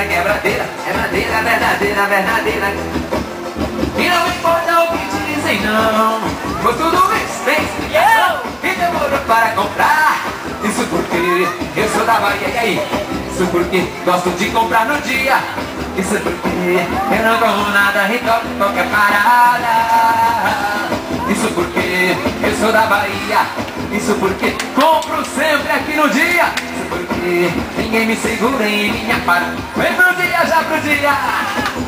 quebradeira, quebradeira, quebradeira, verdadeira, verdadeira. E não importa o que dizem não, pois tudo isso tem explicação. E demorou para comprar, isso porque eu sou da Bahia, e aí? Isso porque gosto de comprar no dia. Isso porque eu não como nada e toco qualquer parada. Isso porque eu sou da Bahia. Isso porque compro sempre aqui no dia. Isso porque ninguém me segura em minha para. Vem pro dia, já pro dia.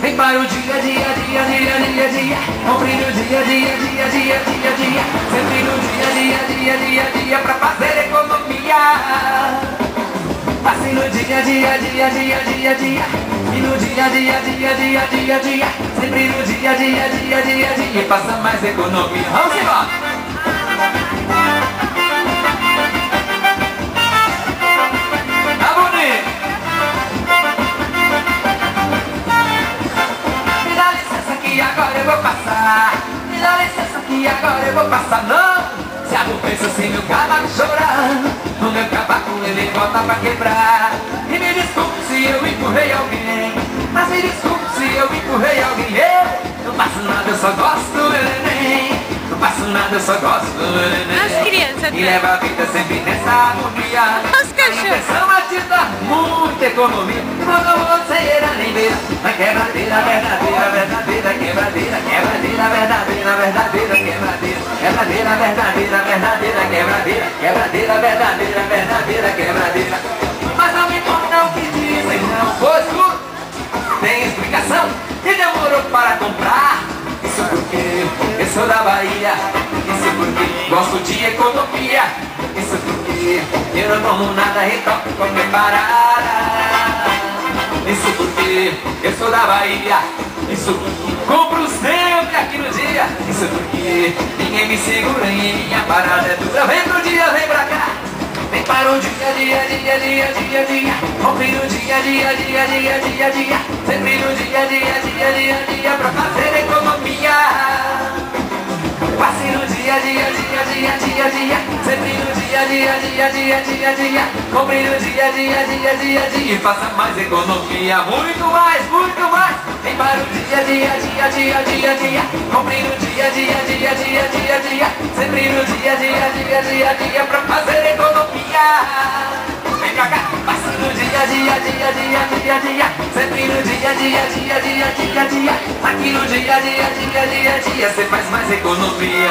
Vem para o dia, dia, dia, dia, dia, dia. Compre no dia, dia, dia, dia, dia, dia. Sempre no dia, dia, dia, dia, dia, pra fazer economia. Passe no dia, dia, dia, dia, dia, dia. E no dia, dia, dia, dia, dia, dia. Sempre no dia, dia, dia, dia, dia. E faça mais economia. Vamos embora! Tá bonito! Me dá licença que agora eu vou passar. Me dá licença que agora eu vou passar. Não! Se a pensa assim, meu cavaco chorando. No meu cavaco ele volta pra quebrar. E me desculpe se eu empurrei alguém. Mas me desculpe se eu empurrei alguém. Não faço nada, eu só gosto do meu neném. Não faço nada, eu só gosto do meu neném. As crianças. E leva a vida sempre nessa harmonia. Os cachorros. A intenção é te dar muita economia. E quando você irá nem ver. A quebradeira, verdadeira, verdadeira, quebradeira, quebradeira, verdadeira, verdadeira, quebradeira, quebradeira, verdadeira, verdadeira, quebradeira, quebradeira, verdadeira, verdadeira, quebradeira. Mas não me importa o que dizem, não, pois tudo tem explicação. E demorou para comprar. Isso porque eu sou da Bahia. Isso porque gosto de economia. Isso porque eu não como nada e toco qualquer parada. Isso porque eu sou da Bahia. Isso porque compro sempre aqui no dia. Isso porque ninguém me segura em minha parada é dura. Vem pro dia, vem pra cá. Vem para o dia, dia, dia, dia, dia, dia. Compre no dia, dia, dia, dia, dia, dia. Sempre no dia, dia, dia, dia, dia, pra fazer economia. Passe no dia, dia, dia, dia, dia, dia. Sempre no dia, dia, dia, dia, dia, dia. Compre no dia, dia, dia, dia, dia. E faça mais economia, muito mais, muito mais. Vem para o dia, dia, dia, dia, dia, dia. Compre no dia, dia, dia, dia, dia, dia. Sempre no dia, dia, dia, dia, dia, pra fazer economia. Vem pra cá, passe no dia, dia, dia, dia, dia, dia. Sempre no dia, dia, dia, dia, dia, dia. Aqui no dia, dia, dia, dia, dia, você faz mais economia.